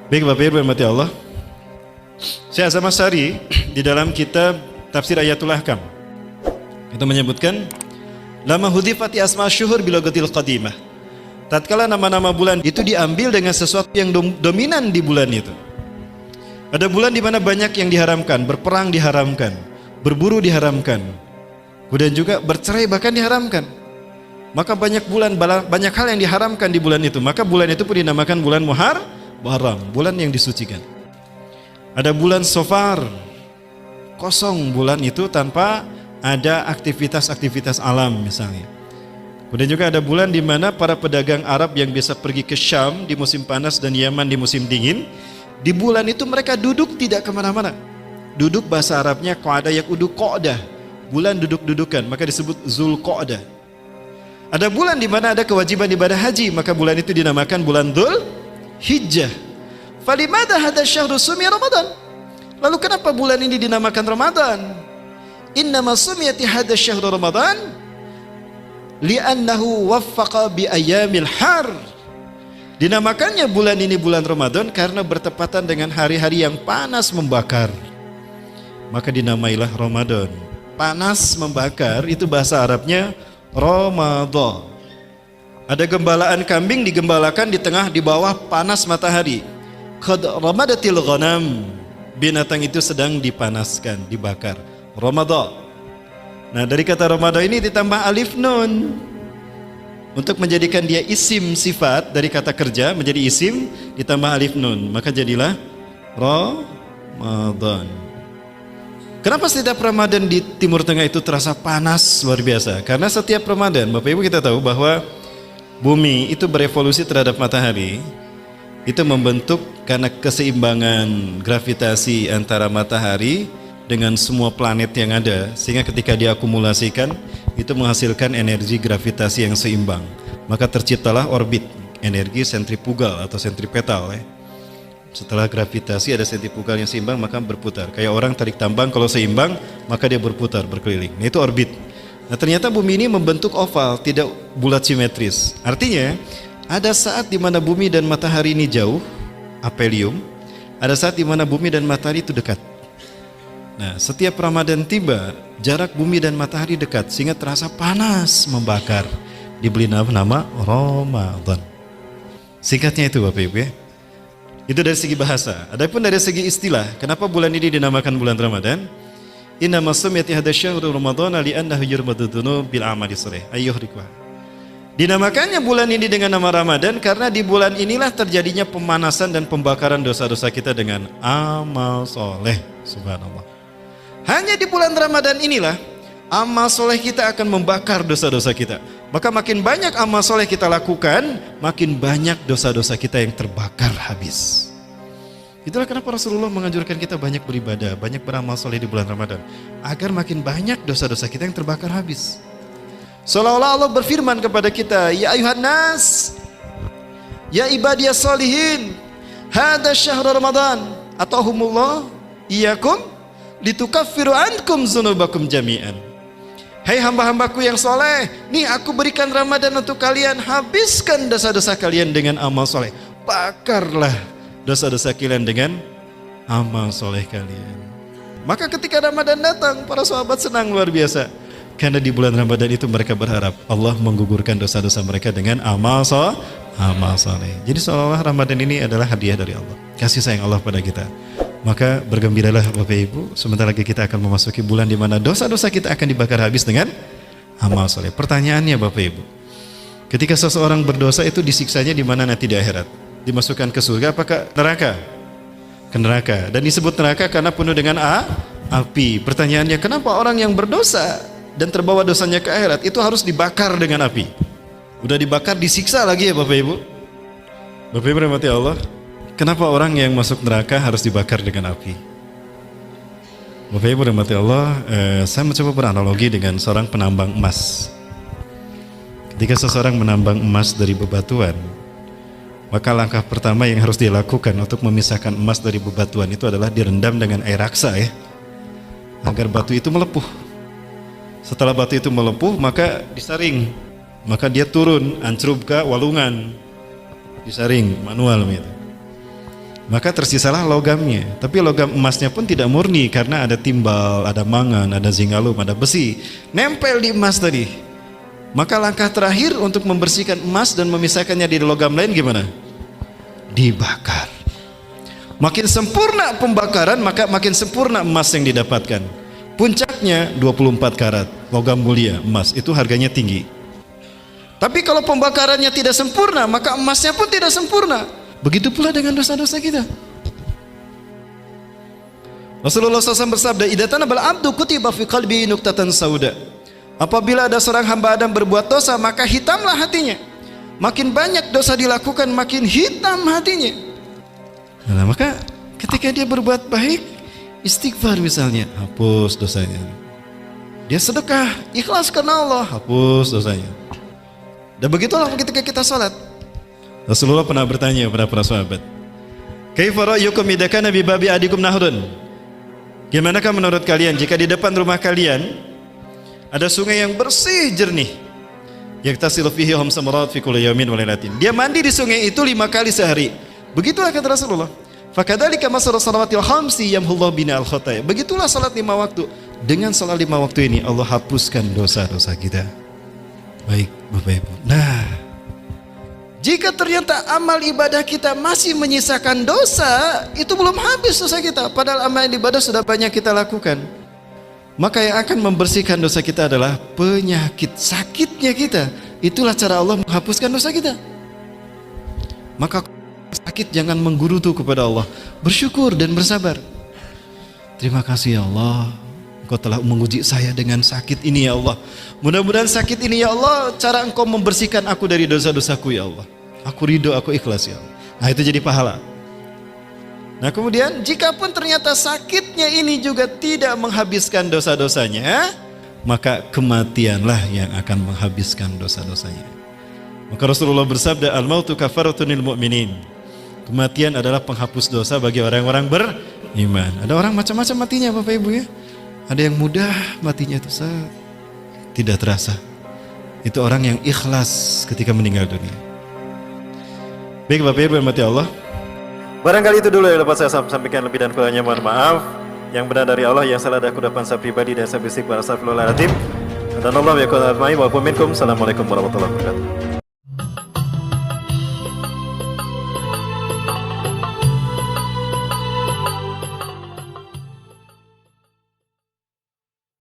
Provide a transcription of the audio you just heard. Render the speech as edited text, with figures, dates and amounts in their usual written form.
Baik Bapak Ibu yang dirahmati Allah, Syekh Hasan Asy'ari di dalam kitab Tafsir Ayatul Ahkam itu menyebutkan lama hudifati asma syuhur biloghatil qadimah. Tatkala nama-nama bulan itu diambil dengan sesuatu yang dominan di bulan itu. Ada bulan di mana banyak yang diharamkan, berperang diharamkan, berburu diharamkan, kemudian juga bercerai bahkan diharamkan. Maka banyak hal yang diharamkan di bulan itu. Maka bulan itu pun dinamakan bulan Muharram, bulan yang disucikan. Ada bulan Safar, kosong bulan itu tanpa ada aktivitas-aktivitas alam misalnya. Kemudian juga ada bulan di mana para pedagang Arab yang biasa pergi ke Syam di musim panas dan Yaman di musim dingin, di bulan itu mereka duduk tidak kemana-mana. Duduk bahasa Arabnya qa'ada yaqudu qa'dah, bulan duduk-dudukan, maka disebut Zulqa'dah. Ada bulan di mana ada kewajiban ibadah haji, maka bulan itu dinamakan bulan Dzulhijjah. Falimada hadha syahru sumia Ramadan? Lalu kenapa bulan ini dinamakan Ramadan? Innama sumiyati hadha syahru Ramadan li'annahu waffaqa bi ayyamil har. Dinamakannya bulan ini bulan Ramadan karena bertepatan dengan hari-hari yang panas membakar. Maka dinamailah Ramadan. Panas membakar itu bahasa Arabnya Ramadan. Ada gembalaan kambing digembalakan di bawah panas matahari. Qad ramadatil ghanam. Binatang itu sedang dipanaskan, dibakar. Ramadan. Nah, dari kata Ramadan ini ditambah alif nun untuk menjadikan dia isim sifat dari kata kerja menjadi isim ditambah alif nun, maka jadilah Ramadan. Kenapa setiap Ramadan di Timur Tengah itu terasa panas luar biasa? Karena setiap Ramadan, Bapak Ibu kita tahu bahwa bumi itu berevolusi terhadap matahari. Itu membentuk karena keseimbangan gravitasi antara matahari dengan semua planet yang ada, sehingga ketika diakumulasikan itu menghasilkan energi gravitasi yang seimbang. Maka terciptalah orbit, energi sentrifugal atau sentripetal ya. Setelah gravitasi ada sentrifugal yang seimbang, maka berputar. Kayak orang tarik tambang, kalau seimbang maka dia berputar, berkeliling. Nah, itu orbit. Nah, ternyata bumi ini membentuk oval, tidak bulat simetris. Artinya ada saat di mana bumi dan matahari ini jauh, aphelium. Ada saat di mana bumi dan matahari itu dekat. Nah, setiap Ramadan tiba, jarak bumi dan matahari dekat sehingga terasa panas membakar. Diberi nama Ramadan. Singkatnya itu Bapak Ibu ya. Itu dari segi bahasa. Adapun dari segi istilah, kenapa bulan ini dinamakan bulan Ramadan? Innama sumiyati hadha syahru Ramadana li'annahu yurmadu dzunub bil amali shalih. Ayyuhriqwa. Dinamakannya bulan ini dengan nama Ramadan karena di bulan inilah terjadinya pemanasan dan pembakaran dosa-dosa kita dengan amal soleh. Subhanallah. Hanya di bulan Ramadan inilah amal soleh kita akan membakar dosa-dosa kita. Maka makin banyak amal soleh kita lakukan, makin banyak dosa-dosa kita yang terbakar habis. Itulah kenapa Rasulullah menganjurkan kita banyak beribadah, banyak beramal soleh di bulan Ramadan, agar makin banyak dosa-dosa kita yang terbakar habis. Seolah-olah Allah berfirman kepada kita, ya ayuhan nas, ya ibadiyas solihin, hadha syahrul Ramadan, atahumullah iyakum litukaffiru ankum zunubakum jami'an. Hai hamba-hambaku yang soleh, nih aku berikan Ramadan untuk kalian, habiskan dosa-dosa kalian dengan amal soleh. Bakarlah dosa-dosa kalian dengan amal soleh kalian. Maka ketika Ramadan datang, para sahabat senang luar biasa. Karena di bulan Ramadan itu mereka berharap Allah menggugurkan dosa-dosa mereka dengan amal soleh. Jadi seolah-olah Ramadan ini adalah hadiah dari Allah, kasih sayang Allah pada kita. Maka bergembiralah Bapak Ibu, sebentar lagi kita akan memasuki bulan di mana dosa-dosa kita akan dibakar habis dengan amal soleh. Pertanyaannya Bapak Ibu, ketika seseorang berdosa itu disiksanya di mana nanti di akhirat? Dimasukkan ke surga apakah neraka? Ke neraka. Dan disebut neraka karena penuh dengan api. Pertanyaannya, kenapa orang yang berdosa dan terbawa dosanya ke akhirat itu harus dibakar dengan api? Udah dibakar disiksa lagi ya Bapak Ibu. Bapak Ibu rahmati Allah, kenapa orang yang masuk neraka harus dibakar dengan api? Bapak Ibu rahmati Allah, saya mencoba beranalogi dengan seorang penambang emas. Ketika seseorang menambang emas dari bebatuan, maka langkah pertama yang harus dilakukan untuk memisahkan emas dari bebatuan itu adalah direndam dengan air raksa ya, agar batu itu melepuh. Setelah batu itu melepuh, maka disaring, maka dia turun ancrub ke walungan, disaring manual gitu. maka tersisalah logamnya. Tapi logam emasnya pun tidak murni karena ada timbal, ada mangan, ada zingalum, ada besi nempel di emas tadi. Maka langkah terakhir untuk membersihkan emas dan memisahkannya di logam lain gimana? Dibakar. Makin sempurna pembakaran, maka makin sempurna emas yang didapatkan. Puncaknya 24 karat logam mulia emas, itu harganya tinggi. Tapi kalau pembakarannya tidak sempurna, maka emasnya pun tidak sempurna. Begitu pula dengan dosa-dosa kita. Rasulullah SAW bersabda, "Idza tanabal abdu kutiba fi qalbi nuqtatan sauda." Apabila ada seorang hamba Adam berbuat dosa, maka hitamlah hatinya. Makin banyak dosa dilakukan, makin hitam hatinya. Nah, maka ketika dia berbuat baik, istighfar misalnya, hapus dosanya. Dia sedekah, ikhlas karena Allah, hapus dosanya. Dan begitulah ketika kita sholat. Rasulullah pernah bertanya kepada para sahabat, "Kaifa ra'yukum idza kana bi babi adikum nahrun?" Gimanakah menurut kalian jika di depan rumah kalian ada sungai yang bersih jernih? Yaktasilu fihi khamsa marat fi kulli yawmin wa lailatin. Dia mandi di sungai itu 5 kali sehari. Begitulah kata Rasulullah. Fakadzalika masalu salawatil khamsi yamhullahu bina al khotaya. Begitulah salat 5 waktu. Dengan salat 5 waktu ini Allah hapuskan dosa-dosa kita. Baik Bapak Ibu. Nah, jika ternyata amal ibadah kita masih menyisakan dosa, itu belum habis dosa kita. Padahal amal ibadah sudah banyak kita lakukan. Maka yang akan membersihkan dosa kita adalah penyakit, sakitnya kita. Itulah cara Allah menghapuskan dosa kita. Maka sakit jangan menggerutu kepada Allah, bersyukur dan bersabar. Terima kasih ya Allah, Engkau telah menguji saya dengan sakit ini ya Allah. Mudah-mudahan sakit ini ya Allah, cara Engkau membersihkan aku dari dosa-dosaku ya Allah. Aku ridho, aku ikhlas ya Allah. Nah, itu jadi pahala. Nah, kemudian jika pun ternyata sakitnya ini juga tidak menghabiskan dosa-dosanya, maka kematianlah yang akan menghabiskan dosa-dosanya. Maka Rasulullah bersabda, "Al-mautu kafaratun lil mu'minin." Kematian adalah penghapus dosa bagi orang-orang beriman. Ada orang macam-macam matinya Bapak Ibu ya. Ada yang mudah matinya itu tidak terasa. Itu orang yang ikhlas ketika meninggal dunia. Baik Bapak Ibu yang mati Allah, barangkali itu dulu yang dapat saya sampaikan, lebih dan kurangnya mohon maaf. Yang benar dari Allah, yang salah dari kudapan saya pribadi dan saya bisik pada astagfirullahaladzim. Dan Allah ya kudapan wa minkum. Assalamualaikum warahmatullahi wabarakatuh.